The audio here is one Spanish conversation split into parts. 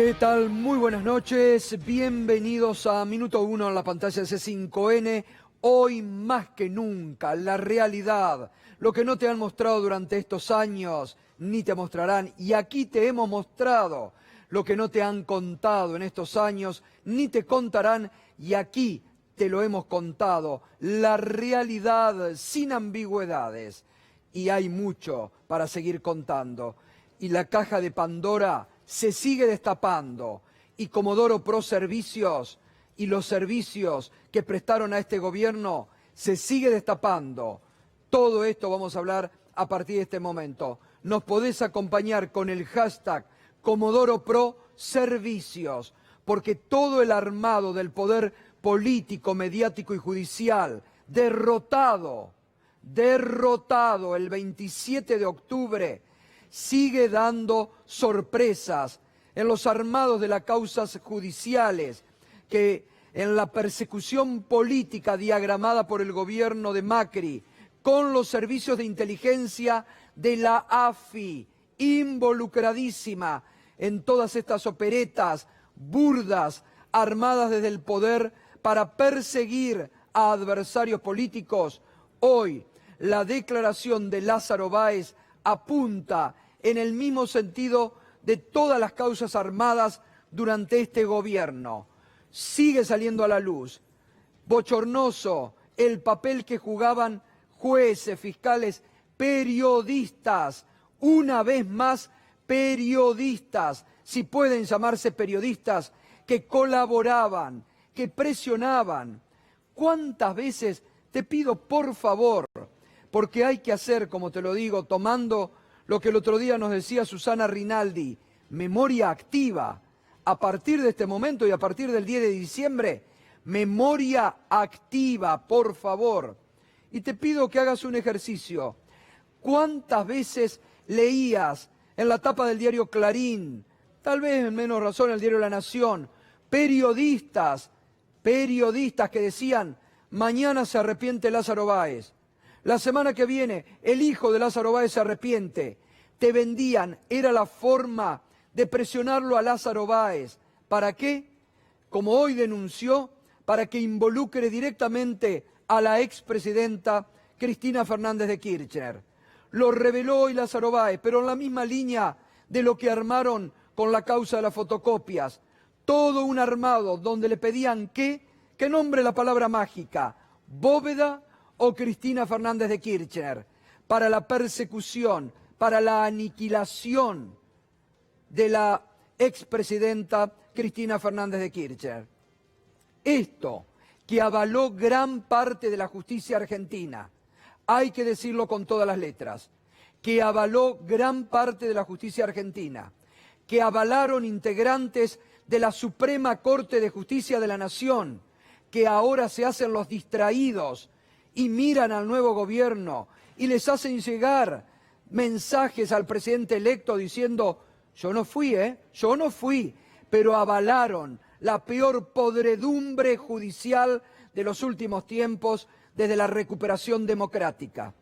¿Qué tal? Muy buenas noches, bienvenidos a Minuto 1 en la pantalla de C5N. Hoy más que nunca, la realidad, lo que no te han mostrado durante estos años, ni te mostrarán. Y aquí te hemos mostrado lo que no te han contado en estos años, ni te contarán. Y aquí te lo hemos contado, la realidad sin ambigüedades. Y hay mucho para seguir contando. Y la caja de Pandora se sigue destapando, y Comodoro Pro Servicios y los servicios que prestaron a este gobierno se sigue destapando. Todo esto vamos a hablar a partir de este momento. Nos podés acompañar con el hashtag Comodoro Pro Servicios, porque todo el armado del poder político, mediático y judicial, derrotado el 27 de octubre, sigue dando sorpresas en los armados de las causas judiciales, que en la persecución política diagramada por el gobierno de Macri, con los servicios de inteligencia de la AFI, involucradísima en todas estas operetas burdas, armadas desde el poder para perseguir a adversarios políticos. Hoy, la declaración de Lázaro Báez apunta en el mismo sentido de todas las causas armadas durante este gobierno. Sigue saliendo a la luz, bochornoso, el papel que jugaban jueces, fiscales, periodistas, una vez más periodistas, si pueden llamarse periodistas, que colaboraban, que presionaban. ¿Cuántas veces te pido por favor? Porque hay que hacer, como te lo digo, tomando lo que el otro día nos decía Susana Rinaldi, memoria activa. A partir de este momento y a partir del 10 de diciembre, memoria activa, por favor. Y te pido que hagas un ejercicio. ¿Cuántas veces leías en la tapa del diario Clarín, tal vez en menos razón el diario La Nación, periodistas que decían, mañana se arrepiente Lázaro Báez? La semana que viene, el hijo de Lázaro Báez se arrepiente. Te vendían, era la forma de presionarlo a Lázaro Báez. ¿Para qué? Como hoy denunció, para que involucre directamente a la expresidenta Cristina Fernández de Kirchner. Lo reveló hoy Lázaro Báez, pero en la misma línea de lo que armaron con la causa de las fotocopias. Todo un armado donde le pedían que nombre la palabra mágica, Bóveda o Cristina Fernández de Kirchner, para la persecución, para la aniquilación de la expresidenta Cristina Fernández de Kirchner. Esto que avaló gran parte de la justicia argentina, hay que decirlo con todas las letras, que avaló gran parte de la justicia argentina, que avalaron integrantes de la Suprema Corte de Justicia de la Nación, que ahora se hacen los distraídos y miran al nuevo gobierno y les hacen llegar mensajes al presidente electo diciendo, yo no fui, pero avalaron la peor podredumbre judicial de los últimos tiempos desde la recuperación democrática.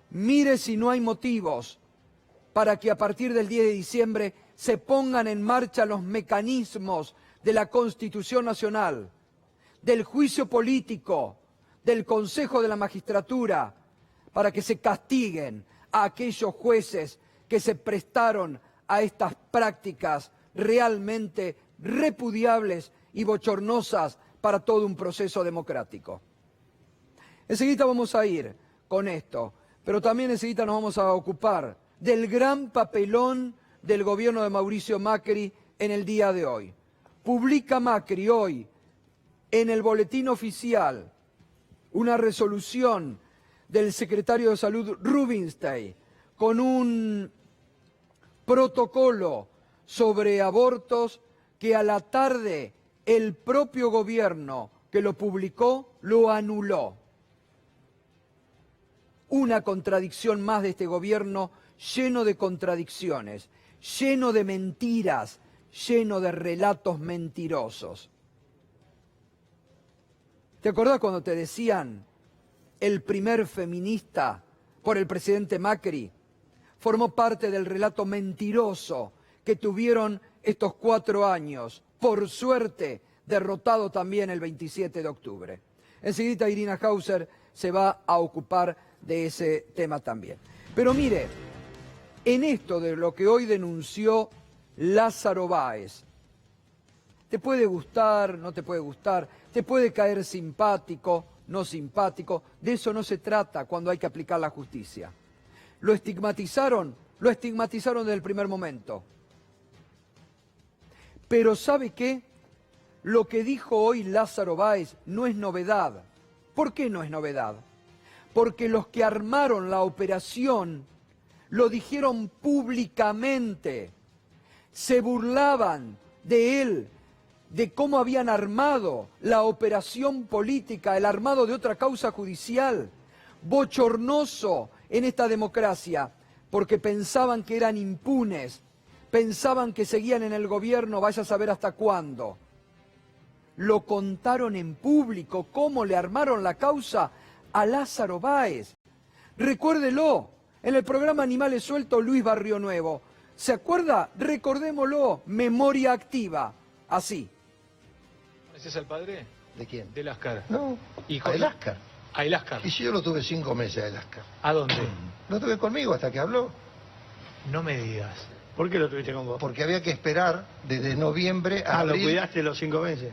Mire si no hay motivos para que a partir del 10 de diciembre se pongan en marcha los mecanismos de la Constitución Nacional, del juicio político, del Consejo de la Magistratura, para que se castiguen a aquellos jueces que se prestaron a estas prácticas realmente repudiables y bochornosas para todo un proceso democrático. Enseguida vamos a ir con esto, pero también enseguida nos vamos a ocupar del gran papelón del gobierno de Mauricio Macri en el día de hoy. Publica Macri hoy en el boletín oficial una resolución del secretario de Salud Rubinstein con un protocolo sobre abortos que a la tarde el propio gobierno que lo publicó lo anuló. Una contradicción más de este gobierno lleno de contradicciones, lleno de mentiras, lleno de relatos mentirosos. ¿Te acordás cuando te decían el primer feminista por el presidente Macri? Formó parte del relato mentiroso que tuvieron estos 4 años, por suerte, derrotado también el 27 de octubre. Enseguida Irina Hauser se va a ocupar de ese tema también. Pero mire, en esto de lo que hoy denunció Lázaro Báez, te puede gustar, no te puede gustar, te puede caer simpático, no simpático, de eso no se trata cuando hay que aplicar la justicia. Lo estigmatizaron desde el primer momento. Pero ¿sabe qué? Lo que dijo hoy Lázaro Báez no es novedad. ¿Por qué no es novedad? Porque los que armaron la operación lo dijeron públicamente, se burlaban de él, de cómo habían armado la operación política, el armado de otra causa judicial, bochornoso en esta democracia, porque pensaban que eran impunes, pensaban que seguían en el gobierno, vaya a saber hasta cuándo. Lo contaron en público, cómo le armaron la causa a Lázaro Báez. Recuérdelo, en el programa Animales Sueltos, Luis Barrio Nuevo. ¿Se acuerda? Recordémoslo, memoria activa, así. ¿Ese es el padre? ¿De quién? De Lascar. No, Hijo a Eláscar. A Eláscar. Y si yo lo tuve 5 meses a Eláscar. ¿A dónde? Lo tuve conmigo hasta que habló. No me digas. ¿Por qué lo tuviste con vos? Porque había que esperar desde noviembre a ¿Lo abril. cuidaste los 5 meses?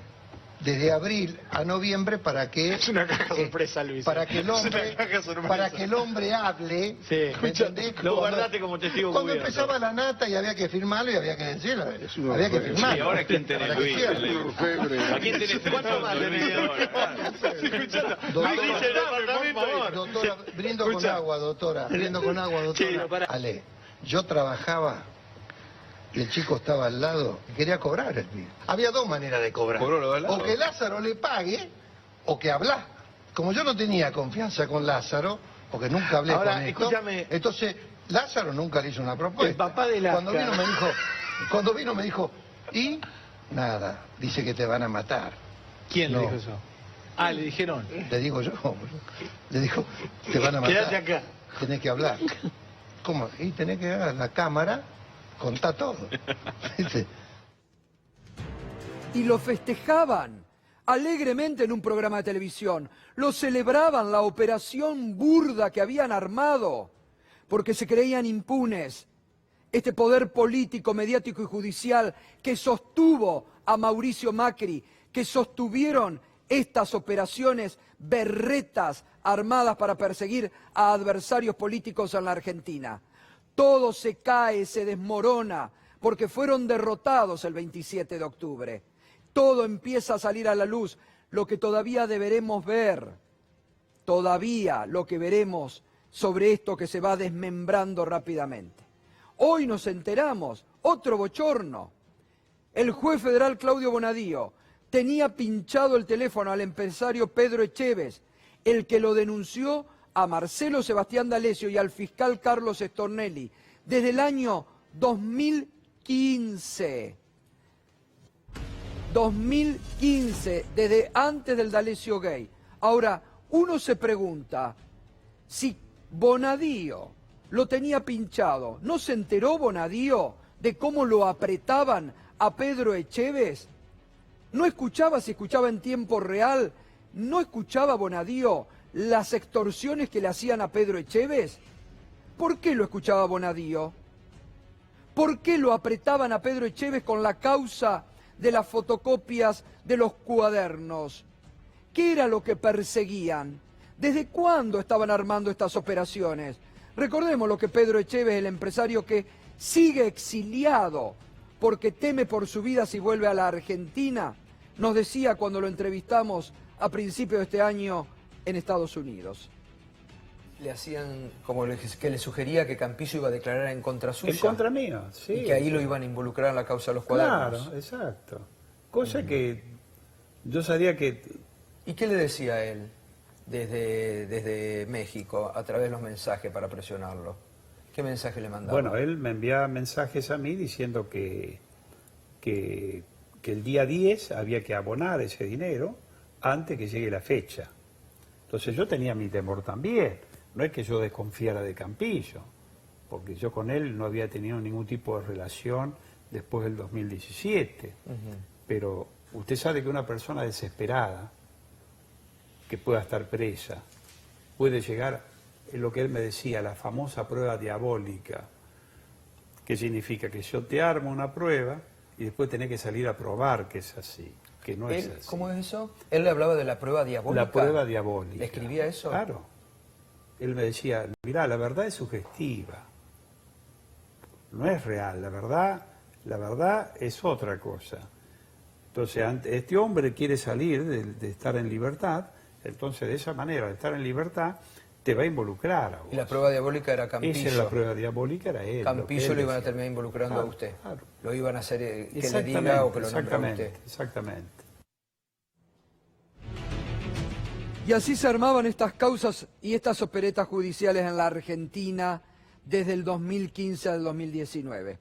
Desde abril a noviembre para que... Es una caja sorpresa, Luis. Para que el hombre, Es una caja sorpresa. para que el hombre hable. Sí. ¿me entendés? Lo Cuando- guardaste como testigo Cuando cubierto. empezaba la nata y había que firmarlo y había que decirlo. Había que firmarlo. ¿Y ahora quién tenés, Para que Luis? sea. ¿A quién tenés? ¿Cuánto más tenés ahora? Doctora, brindo con agua, doctora. Brindo con agua, doctora. Sí, no, pará. Ale, yo trabajaba y el chico estaba al lado y quería cobrar el pibe. Había 2 maneras de cobrar. ¿Cobró lo de Lázaro? O que Lázaro le pague o que hablar. Como yo no tenía confianza con Lázaro, porque nunca hablé Ahora, con esto, escúchame. entonces Lázaro nunca le hizo una propuesta. El papá de Lázaro. Cuando vino me dijo, y nada, dice que te van a matar. ¿Quién No. le dijo eso? Ah, le dijeron. Le digo yo, le dijo, te van a matar. Quédate acá. Tenés que hablar. ¿Cómo? Y tenés que dar la cámara, contá todo. ¿Viste? Y lo festejaban alegremente en un programa de televisión. Lo celebraban, la operación burda que habían armado, porque se creían impunes. Este poder político, mediático y judicial que sostuvo a Mauricio Macri, que sostuvieron estas operaciones berretas armadas para perseguir a adversarios políticos en la Argentina. Todo se cae, se desmorona, porque fueron derrotados el 27 de octubre. Todo empieza a salir a la luz, lo que todavía deberemos ver, todavía lo que veremos sobre esto que se va desmembrando rápidamente. Hoy nos enteramos, otro bochorno. El juez federal Claudio Bonadío tenía pinchado el teléfono al empresario Pedro Echeves, el que lo denunció a Marcelo Sebastián D'Alessio y al fiscal Carlos Stornelli desde el año 2015. 2015, desde antes del D'Alessio Gay. Ahora, uno se pregunta, si Bonadío lo tenía pinchado, ¿no se enteró Bonadío de cómo lo apretaban a Pedro Echeves? ¿No escuchaba, si escuchaba en tiempo real, no escuchaba Bonadío las extorsiones que le hacían a Pedro Echeves? ¿Por qué lo escuchaba Bonadío? ¿Por qué lo apretaban a Pedro Echeves con la causa de las fotocopias de los cuadernos? ¿Qué era lo que perseguían? ¿Desde cuándo estaban armando estas operaciones? Recordemos lo que Pedro Echeves, el empresario que sigue exiliado porque teme por su vida si vuelve a la Argentina, nos decía cuando lo entrevistamos a principios de este año en Estados Unidos. Le hacían como que le sugería que Campillo iba a declarar en contra suya. En contra mío, sí. Y que ahí lo iban a involucrar en la causa de los cuadernos. Claro, exacto. Cosa que yo sabía que... ¿Y qué le decía él desde México a través de los mensajes para presionarlo? ¿Qué mensaje le mandaba? Bueno, él me enviaba mensajes a mí diciendo que el día 10 había que abonar ese dinero antes que llegue la fecha. Entonces yo tenía mi temor también. No es que yo desconfiara de Campillo, porque yo con él no había tenido ningún tipo de relación después del 2017. Pero usted sabe que una persona desesperada, que pueda estar presa, puede llegar, en lo que él me decía, la famosa prueba diabólica, que significa que yo te armo una prueba y después tenés que salir a probar que es así, que no es así. ¿Cómo es eso? Él le hablaba de la prueba diabólica. La prueba diabólica. ¿Le escribía eso? Claro. Él me decía, mirá, la verdad es sugestiva, no es real, la verdad es otra cosa. Entonces, este hombre quiere salir de estar en libertad, entonces de esa manera, de estar en libertad, te va a involucrar a vos. Y la prueba diabólica era Campillo. Esa era la prueba diabólica, era él. Campillo lo iban a decía. terminar involucrando a usted. Claro. Lo iban a hacer que le diga o que lo nombre a usted. Exactamente. Y así se armaban estas causas y estas operetas judiciales en la Argentina desde el 2015 al 2019.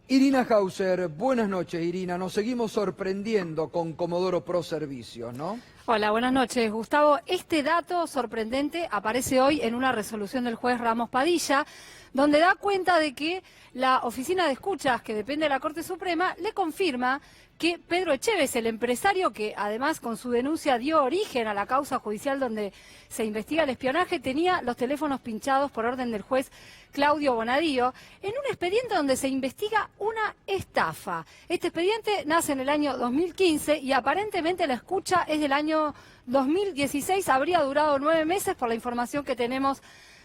Irina Hauser, buenas noches Irina, nos seguimos sorprendiendo con Comodoro Pro Servicios, ¿no? Hola, buenas noches Gustavo. Este dato sorprendente aparece hoy en una resolución del juez Ramos Padilla, donde da cuenta de que la Oficina de Escuchas, que depende de la Corte Suprema, le confirma que Pedro Echeves, el empresario que además con su denuncia dio origen a la causa judicial donde se investiga el espionaje, tenía los teléfonos pinchados por orden del juez Claudio Bonadío en un expediente donde se investiga una estafa. Este expediente nace en el año 2015 y aparentemente la escucha es del año 2016, habría durado 9 meses por la información que tenemos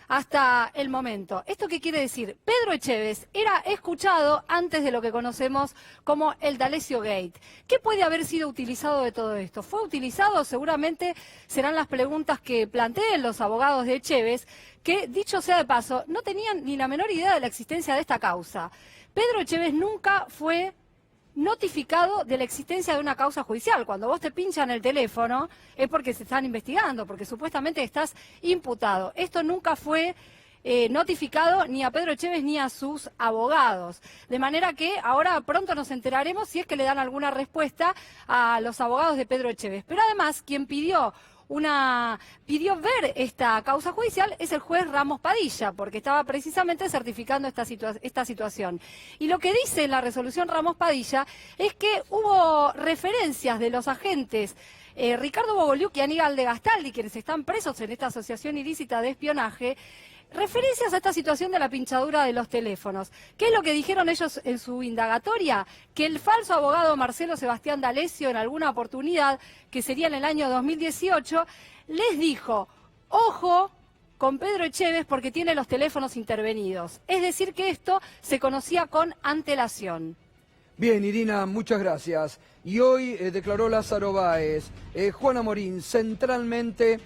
hasta el momento. ¿Esto qué quiere decir? Pedro Echeves era escuchado antes de lo que conocemos como el D'Alessio Gate. ¿Qué puede haber sido utilizado de todo esto? ¿Fue utilizado? Seguramente serán las preguntas que planteen los abogados de Echeves, que, dicho sea de paso, no tenían ni la menor idea de la existencia de esta causa. Pedro Echeves nunca fue notificado de la existencia de una causa judicial. Cuando vos te pinchan el teléfono es porque se están investigando, porque supuestamente estás imputado. Esto nunca fue notificado ni a Pedro Echeves ni a sus abogados. De manera que ahora pronto nos enteraremos si es que le dan alguna respuesta a los abogados de Pedro Echeves. Pero además, quien pidió ver esta causa judicial es el juez Ramos Padilla, porque estaba precisamente certificando esta situación. Y lo que dice la resolución Ramos Padilla es que hubo referencias de los agentes Ricardo Bogoliuk y Aníbal de Gastaldi, quienes están presos en esta asociación ilícita de espionaje, referencias a esta situación de la pinchadura de los teléfonos. ¿Qué es lo que dijeron ellos en su indagatoria? Que el falso abogado Marcelo Sebastián D'Alessio, en alguna oportunidad, que sería en el año 2018, les dijo, ojo con Pedro Echeves porque tiene los teléfonos intervenidos. Es decir, que esto se conocía con antelación. Bien, Irina, muchas gracias. Y hoy declaró Lázaro Báez. Juana Morín, centralmente,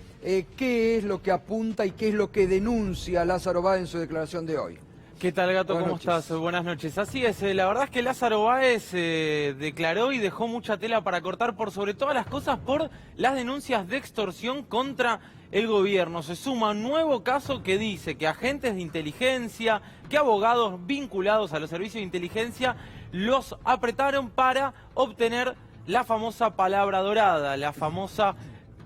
¿qué es lo que apunta y qué es lo que denuncia Lázaro Báez en su declaración de hoy? ¿Qué tal, Gato? Buenas ¿Cómo noches. estás? Buenas noches. Así es, la verdad es que Lázaro Báez declaró y dejó mucha tela para cortar por sobre todas las cosas por las denuncias de extorsión contra el gobierno. Se suma un nuevo caso que dice que agentes de inteligencia, que abogados vinculados a los servicios de inteligencia los apretaron para obtener la famosa palabra dorada, la famosa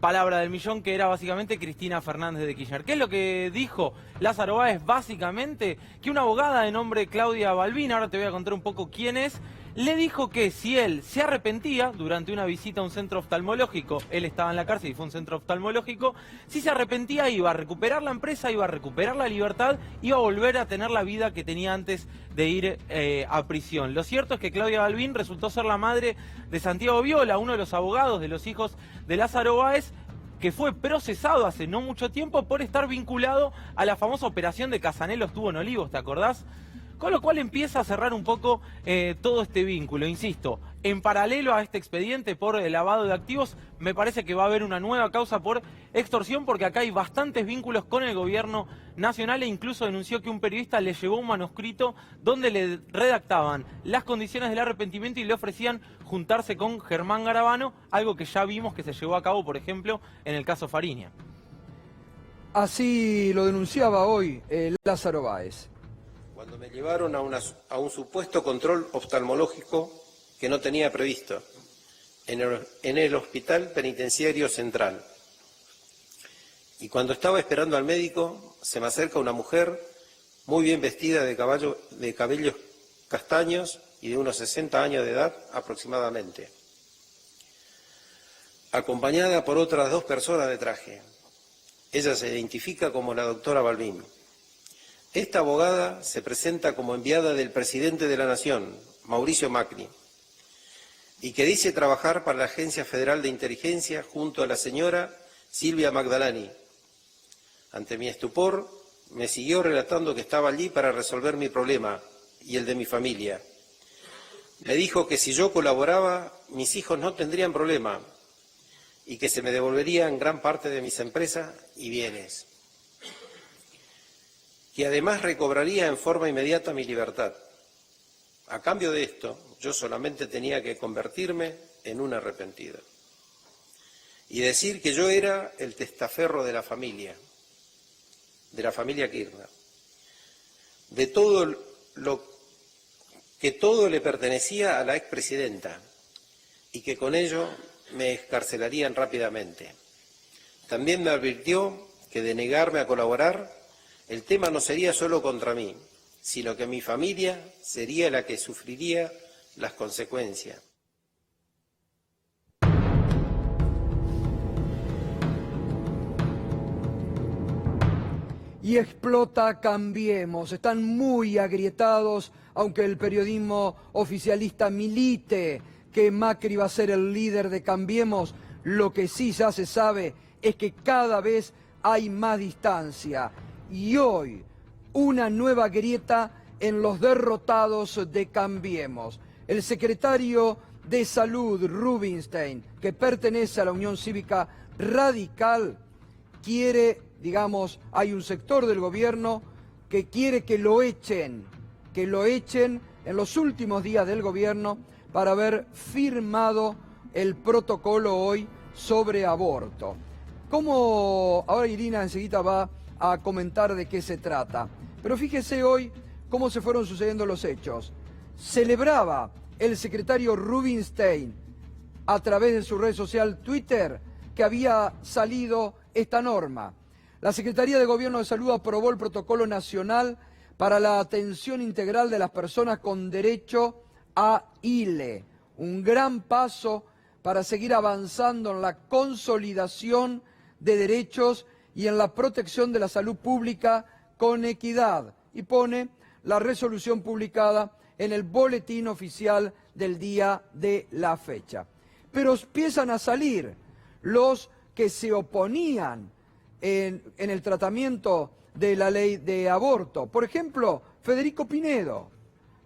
palabra del millón, que era básicamente Cristina Fernández de Kirchner. ¿Qué es lo que dijo Lázaro Báez? Básicamente que una abogada de nombre Claudia Balbín, ahora te voy a contar un poco quién es, le dijo que si él se arrepentía durante una visita a un centro oftalmológico, él estaba en la cárcel y fue un centro oftalmológico, si se arrepentía iba a recuperar la empresa, iba a recuperar la libertad, iba a volver a tener la vida que tenía antes de ir a prisión. Lo cierto es que Claudia Balbín resultó ser la madre de Santiago Viola, uno de los abogados de los hijos de Lázaro Báez, que fue procesado hace no mucho tiempo por estar vinculado a la famosa operación de Casanelo estuvo en Olivos, ¿te acordás? Con lo cual empieza a cerrar un poco todo este vínculo. Insisto, en paralelo a este expediente por el lavado de activos, me parece que va a haber una nueva causa por extorsión, porque acá hay bastantes vínculos con el gobierno nacional, e incluso denunció que un periodista le llevó un manuscrito donde le redactaban las condiciones del arrepentimiento y le ofrecían juntarse con Germán Garabano, algo que ya vimos que se llevó a cabo, por ejemplo, en el caso Fariña. Así lo denunciaba hoy Lázaro Báez. Cuando me llevaron a un supuesto control oftalmológico que no tenía previsto en el Hospital Penitenciario Central. Y cuando estaba esperando al médico, se me acerca una mujer muy bien vestida de cabellos castaños y de unos 60 años de edad aproximadamente, acompañada por otras 2 personas de traje. Ella se identifica como la doctora Balbín. Esta abogada se presenta como enviada del presidente de la Nación, Mauricio Macri, y que dice trabajar para la Agencia Federal de Inteligencia junto a la señora Silvia Magdalani. Ante mi estupor, me siguió relatando que estaba allí para resolver mi problema y el de mi familia. Me dijo que si yo colaboraba, mis hijos no tendrían problema y que se me devolverían gran parte de mis empresas y bienes. Que además recobraría en forma inmediata mi libertad. A cambio de esto, yo solamente tenía que convertirme en un arrepentido y decir que yo era el testaferro de la familia Kirchner, de todo que todo le pertenecía a la expresidenta y que con ello me excarcelarían rápidamente. También me advirtió que de negarme a colaborar, el tema no sería solo contra mí, sino que mi familia sería la que sufriría las consecuencias. Y explota Cambiemos. Están muy agrietados, aunque el periodismo oficialista milite que Macri va a ser el líder de Cambiemos. Lo que sí ya se sabe es que cada vez hay más distancia. Y hoy, una nueva grieta en los derrotados de Cambiemos. El secretario de Salud, Rubinstein, que pertenece a la Unión Cívica Radical, quiere, digamos, hay un sector del gobierno que quiere que lo echen en los últimos días del gobierno para haber firmado el protocolo hoy sobre aborto. ¿Cómo? Ahora Irina enseguida va a comentar de qué se trata. Pero fíjese hoy cómo se fueron sucediendo los hechos. Celebraba el secretario Rubinstein a través de su red social Twitter que había salido esta norma. La Secretaría de Gobierno de Salud aprobó el Protocolo Nacional para la Atención Integral de las Personas con Derecho a ILE. Un gran paso para seguir avanzando en la consolidación de derechos y en la protección de la salud pública con equidad. Y pone la resolución publicada en el boletín oficial del día de la fecha. Pero empiezan a salir los que se oponían en el tratamiento de la ley de aborto. Por ejemplo, Federico Pinedo,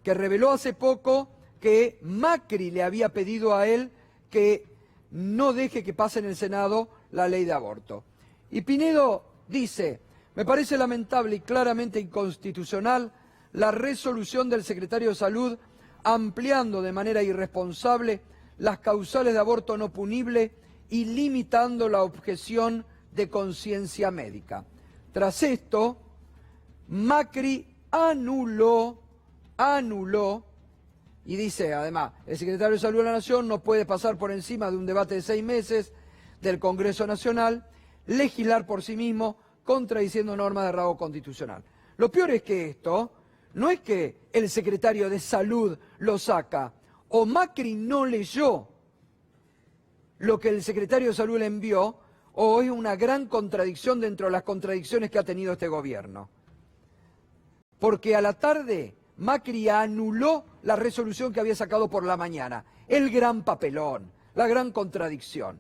que reveló hace poco que Macri le había pedido a él que no deje que pase en el Senado la ley de aborto. Y Pinedo dice: me parece lamentable y claramente inconstitucional la resolución del secretario de Salud ampliando de manera irresponsable las causales de aborto no punible y limitando la objeción de conciencia médica. Tras esto, Macri anuló, y dice además, el secretario de Salud de la Nación no puede pasar por encima de un debate de 6 meses del Congreso Nacional, legislar por sí mismo, contradiciendo normas de rango constitucional. Lo peor es que esto no es que el secretario de Salud lo saca, o Macri no leyó lo que el secretario de Salud le envió, o es una gran contradicción dentro de las contradicciones que ha tenido este gobierno. Porque a la tarde Macri anuló la resolución que había sacado por la mañana. El gran papelón, la gran contradicción.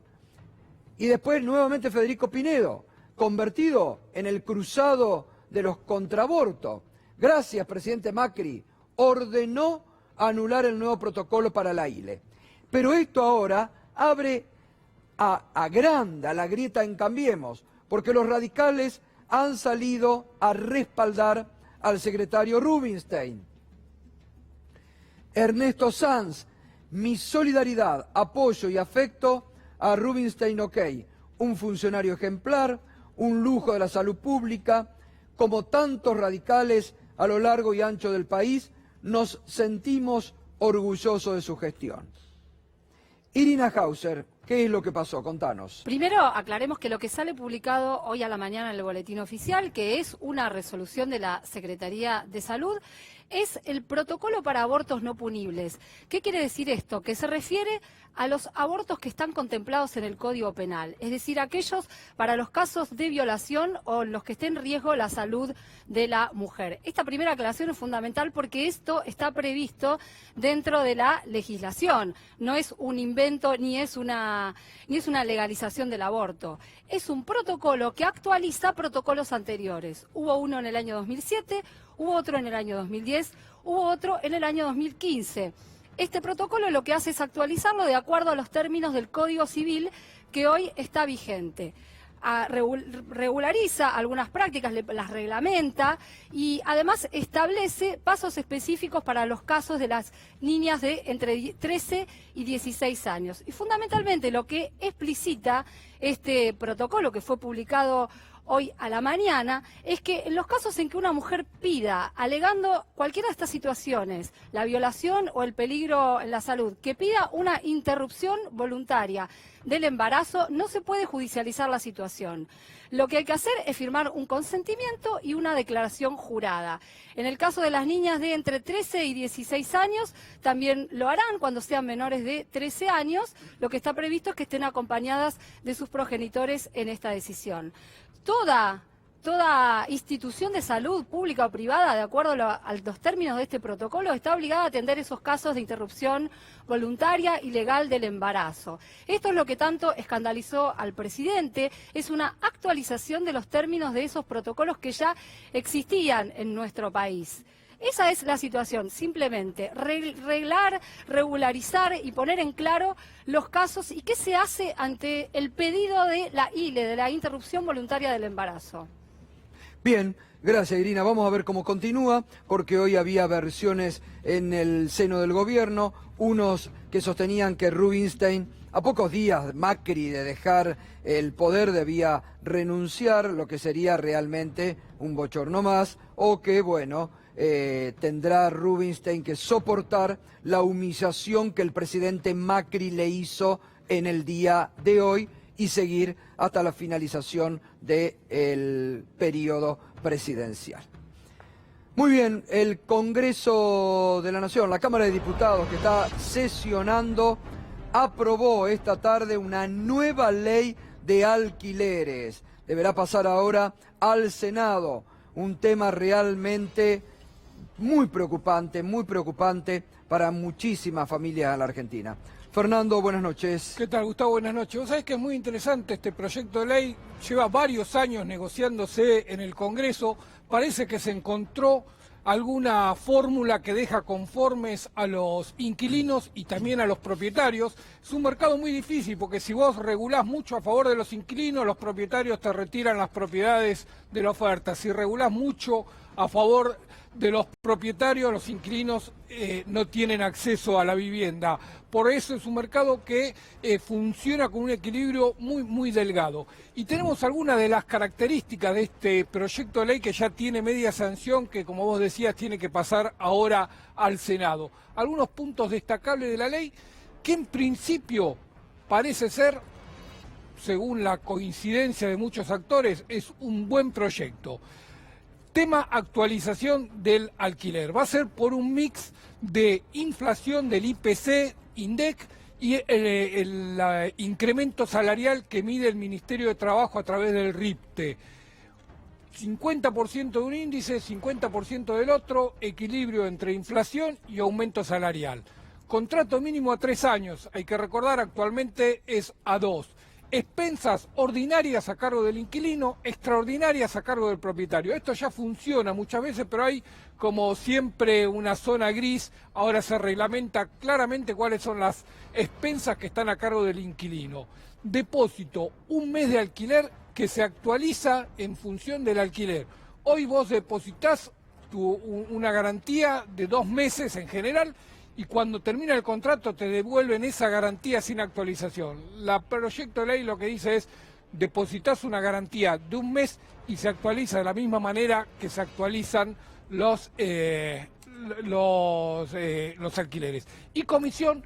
Y después nuevamente Federico Pinedo, convertido en el cruzado de los contraabortos. Gracias, presidente Macri, ordenó anular el nuevo protocolo para la ILE. Pero esto ahora agranda la grieta en Cambiemos, porque los radicales han salido a respaldar al secretario Rubinstein. Ernesto Sanz: mi solidaridad, apoyo y afecto a Rubinstein, ok, un funcionario ejemplar, un lujo de la salud pública. Como tantos radicales a lo largo y ancho del país, nos sentimos orgullosos de su gestión. Irina Hauser, ¿qué es lo que pasó? Contanos. Primero, aclaremos que lo que sale publicado hoy a la mañana en el boletín oficial, que es una resolución de la Secretaría de Salud, es el protocolo para abortos no punibles. ¿Qué quiere decir esto? Que se refiere a los abortos que están contemplados en el Código Penal, es decir, aquellos para los casos de violación o en los que esté en riesgo la salud de la mujer. Esta primera aclaración es fundamental porque esto está previsto dentro de la legislación, no es un invento ni es una legalización del aborto. Es un protocolo que actualiza protocolos anteriores. Hubo uno en el año 2007, hubo otro en el año 2010, hubo otro en el año 2015. Este protocolo lo que hace es actualizarlo de acuerdo a los términos del Código Civil que hoy está vigente. Regulariza algunas prácticas, las reglamenta y además establece pasos específicos para los casos de las niñas de entre 13 y 16 años. Y fundamentalmente lo que explicita este protocolo que fue publicado hoy a la mañana, es que en los casos en que una mujer pida, alegando cualquiera de estas situaciones, la violación o el peligro en la salud, que pida una interrupción voluntaria del embarazo, no se puede judicializar la situación. Lo que hay que hacer es firmar un consentimiento y una declaración jurada. En el caso de las niñas de entre 13 y 16 años, también lo harán cuando sean menores de 13 años. Lo que está previsto es que estén acompañadas de sus progenitores en esta decisión. Toda institución de salud, pública o privada, de acuerdo a los términos de este protocolo, está obligada a atender esos casos de interrupción voluntaria y legal del embarazo. Esto es lo que tanto escandalizó al presidente, es una actualización de los términos de esos protocolos que ya existían en nuestro país. Esa es la situación, simplemente regularizar y poner en claro los casos y qué se hace ante el pedido de la ILE, de la interrupción voluntaria del embarazo. Bien, gracias Irina. Vamos a ver cómo continúa, porque hoy había versiones en el seno del gobierno, unos que sostenían que Rubinstein, a pocos días Macri de dejar el poder, debía renunciar, lo que sería realmente un bochorno más, o que, bueno, tendrá Rubinstein que soportar la humillación que el presidente Macri le hizo en el día de hoy y seguir hasta la finalización del periodo presidencial. Muy bien, el Congreso de la Nación, la Cámara de Diputados que está sesionando, aprobó esta tarde una nueva ley de alquileres. Deberá pasar ahora al Senado, un tema realmente muy preocupante para muchísimas familias en la Argentina. Fernando, buenas noches. ¿Qué tal, Gustavo? Buenas noches. Vos sabés que es muy interesante este proyecto de ley, lleva varios años negociándose en el Congreso, parece que se encontró alguna fórmula que deja conformes a los inquilinos y también a los propietarios. Es un mercado muy difícil porque si vos regulás mucho a favor de los inquilinos, los propietarios te retiran las propiedades de la oferta. Si regulás mucho a favor de los propietarios, los inquilinos no tienen acceso a la vivienda. Por eso es un mercado que funciona con un equilibrio muy delgado. Y tenemos algunas de las características de este proyecto de ley que ya tiene media sanción, que como vos decías tiene que pasar ahora al Senado. Algunos puntos destacables de la ley que en principio parece ser, según la coincidencia de muchos actores, es un buen proyecto. Tema actualización del alquiler. Va a ser por un mix de inflación del IPC, INDEC y el incremento salarial que mide el Ministerio de Trabajo a través del RIPTE. 50% de un índice, 50% del otro, equilibrio entre inflación y aumento salarial. Contrato mínimo a 3 años, hay que recordar actualmente es a 2. Expensas ordinarias a cargo del inquilino, extraordinarias a cargo del propietario. Esto ya funciona muchas veces, pero hay como siempre una zona gris. Ahora se reglamenta claramente cuáles son las expensas que están a cargo del inquilino. Depósito, un mes de alquiler que se actualiza en función del alquiler. Hoy vos depositas una garantía de 2 meses en general, y cuando termina el contrato te devuelven esa garantía sin actualización. La proyecto de ley lo que dice es, depositas una garantía de 1 mes y se actualiza de la misma manera que se actualizan los alquileres. Y comisión,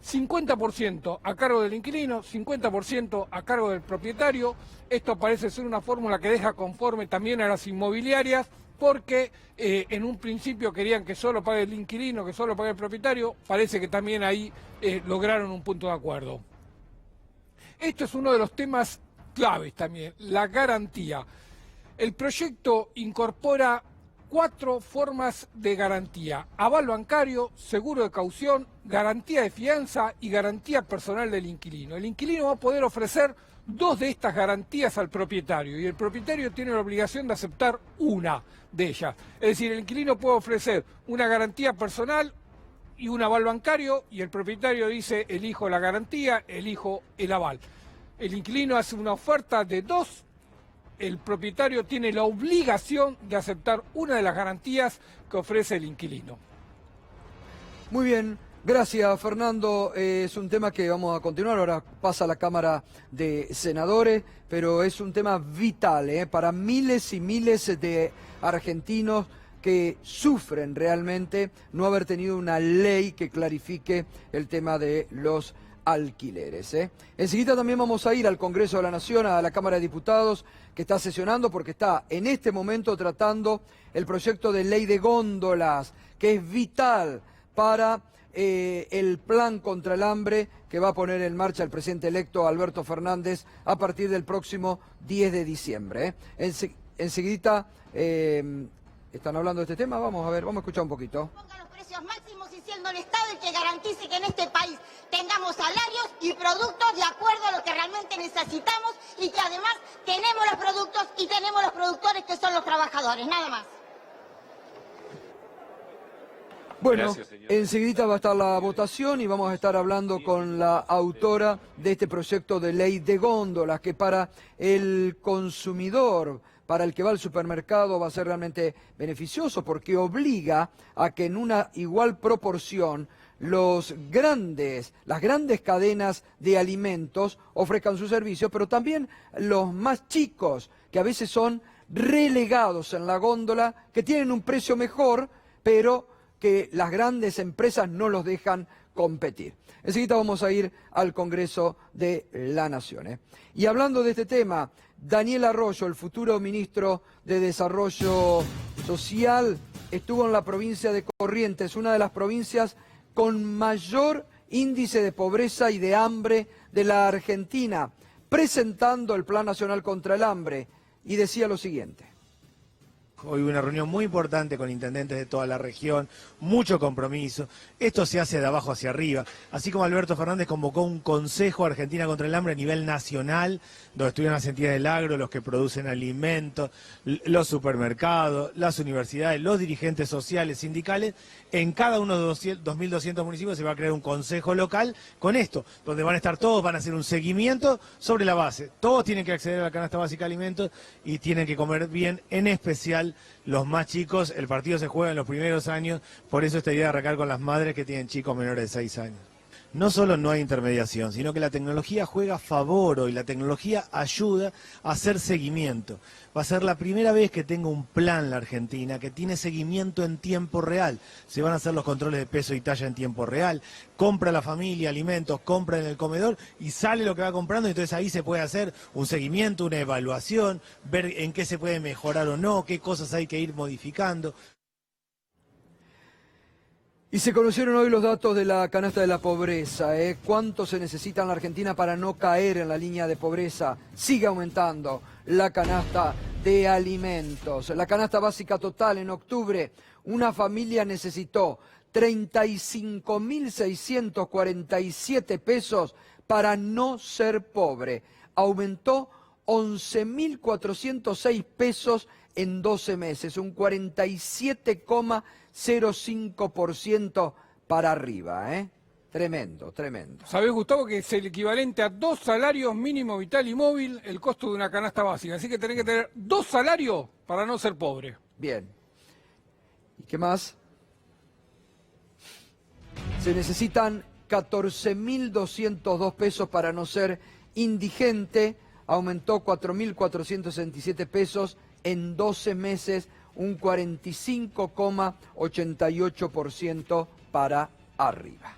50% a cargo del inquilino, 50% a cargo del propietario. Esto parece ser una fórmula que deja conforme también a las inmobiliarias, porque en un principio querían que solo pague el inquilino, que solo pague el propietario. Parece que también ahí lograron un punto de acuerdo. Esto es uno de los temas claves también, la garantía. El proyecto incorpora 4 formas de garantía: aval bancario, seguro de caución, garantía de fianza y garantía personal del inquilino. El inquilino va a poder ofrecer 2 de estas garantías al propietario y el propietario tiene la obligación de aceptar una de ellas. Es decir, el inquilino puede ofrecer una garantía personal y un aval bancario y el propietario dice: elijo la garantía, elijo el aval. El inquilino hace una oferta de 2. El propietario tiene la obligación de aceptar una de las garantías que ofrece el inquilino. Muy bien, gracias Fernando. Es un tema que vamos a continuar, ahora pasa a la Cámara de Senadores, pero es un tema vital para miles y miles de argentinos que sufren realmente no haber tenido una ley que clarifique el tema de los alquileres. Enseguida también vamos a ir al Congreso de la Nación, a la Cámara de Diputados, que está sesionando porque está en este momento tratando el proyecto de ley de góndolas, que es vital para el plan contra el hambre que va a poner en marcha el presidente electo Alberto Fernández a partir del próximo 10 de diciembre. Enseguida están hablando de este tema, vamos a ver, vamos a escuchar un poquito. Ponga los precios máximos y siendo el Estado el que garantice que en este país tengamos salarios y productos de acuerdo a lo que realmente necesitamos y que además tenemos los productos y tenemos los productores que son los trabajadores, nada más. Bueno, enseguida va a estar la votación y vamos a estar hablando con la autora de este proyecto de ley de góndolas, que para el consumidor, para el que va al supermercado, va a ser realmente beneficioso porque obliga a que en una igual proporción las grandes cadenas de alimentos ofrezcan sus servicios, pero también los más chicos, que a veces son relegados en la góndola, que tienen un precio mejor, pero que las grandes empresas no los dejan competir. Enseguida vamos a ir al Congreso de la Nación. Y hablando de este tema, Daniel Arroyo, el futuro ministro de Desarrollo Social, estuvo en la provincia de Corrientes, una de las provincias con mayor índice de pobreza y de hambre de la Argentina, presentando el Plan Nacional contra el Hambre, y decía lo siguiente. Hoy hubo una reunión muy importante con intendentes de toda la región, mucho compromiso. Esto se hace de abajo hacia arriba. Así como Alberto Fernández convocó un Consejo Argentina contra el Hambre a nivel nacional, donde estuvieron las entidades del agro, los que producen alimentos, los supermercados, las universidades, los dirigentes sociales, sindicales. En cada uno de 2.200 municipios se va a crear un consejo local con esto, donde van a estar todos, van a hacer un seguimiento sobre la base. Todos tienen que acceder a la canasta básica de alimentos y tienen que comer bien, en especial los más chicos. El partido se juega en los primeros años, por eso esta idea de arrancar con las madres que tienen chicos menores de 6 años. No solo no hay intermediación, sino que la tecnología juega a favor hoy, la tecnología ayuda a hacer seguimiento. Va a ser la primera vez que tenga un plan la Argentina que tiene seguimiento en tiempo real. Se van a hacer los controles de peso y talla en tiempo real, compra la familia alimentos, compra en el comedor y sale lo que va comprando, entonces ahí se puede hacer un seguimiento, una evaluación, ver en qué se puede mejorar o no, qué cosas hay que ir modificando. Y se conocieron hoy los datos de la canasta de la pobreza. ¿Cuánto se necesita en la Argentina para no caer en la línea de pobreza? Sigue aumentando la canasta de alimentos. La canasta básica total en octubre, una familia necesitó 35.647 pesos para no ser pobre. Aumentó 11.406 pesos en 12 meses, un 47,05% para arriba, Tremendo, tremendo. ¿Sabés, Gustavo, que es el equivalente a 2 salarios mínimo vital y móvil el costo de una canasta básica? Así que tenés que tener 2 salarios para no ser pobre. Bien. ¿Y qué más? Se necesitan 14.202 pesos para no ser indigente. Aumentó 4.467 pesos en 12 meses, un 45,88% para arriba.